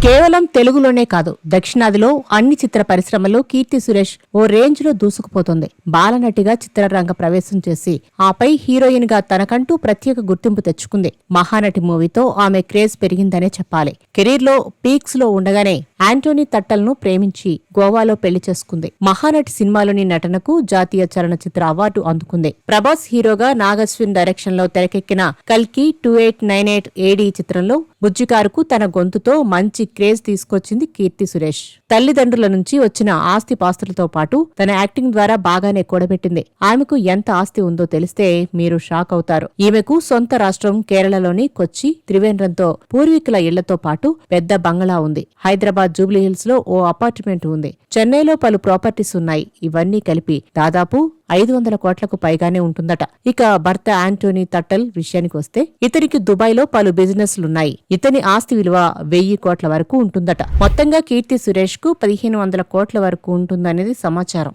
కేవలం తెలుగులోనే కాదు, దక్షిణాదిలో అన్ని చిత్ర పరిశ్రమల్లో కీర్తి సురేష్ ఓ రేంజ్ లో దూసుకుపోతుంది. బాలనటిగా చిత్రరంగ ప్రవేశం చేసి ఆపై హీరోయిన్ గా తనకంటూ ప్రత్యేక గుర్తింపు తెచ్చుకుంది. మహానటి మూవీతో ఆమె క్రేజ్ పెరిగిందనే చెప్పాలి. కెరీర్ లో పీక్స్ లో ఉండగానే యాంటోనీ తట్టల్ను ప్రేమించి గోవాలో పెళ్లి చేసుకుంది. మహానటి సినిమాలోని నటనకు జాతీయ చలనచిత్ర అవార్డు అందుకుంది. ప్రభాస్ హీరోగా నాగశ్విన్ డైరెక్షన్ లో తెరకెక్కిన కల్కి 2898 ఏడీ చిత్రంలో బుజ్జికారుకు తన గొంతుతో మంచి క్రేజ్ తీసుకొచ్చింది కీర్తి సురేష్. తల్లిదండ్రుల నుంచి వచ్చిన ఆస్తి పాస్తులతో పాటు తన యాక్టింగ్ ద్వారా బాగానే కూడబెట్టింది. ఆమెకు ఎంత ఆస్తి ఉందో తెలిస్తే మీరు షాక్ అవుతారు. ఈమెకు సొంత రాష్ట్రం కేరళలోని కొచ్చి, త్రివేంద్రంతో పూర్వీకుల ఇళ్లతో పాటు పెద్ద బంగళా ఉంది. హైదరాబాద్ జూబ్లీహిల్స్ లో ఓ అపార్ట్మెంట్ ఉంది. చెన్నైలో పలు ప్రాపర్టీస్ ఉన్నాయి. ఇవన్నీ కలిపి దాదాపు 500 కోట్లకు పైగానే ఉంటుందట. ఇక భర్త యాంటోనీ తట్టల్ విషయానికి వస్తే ఇతనికి దుబాయ్లో పలు బిజినెస్లున్నాయి. ఇతని ఆస్తి విలువ 1000 కోట్ల వరకు ఉంటుందట. మొత్తంగా కీర్తి సురేష్ కు 1500 కోట్ల వరకు ఉంటుందనేది సమాచారం.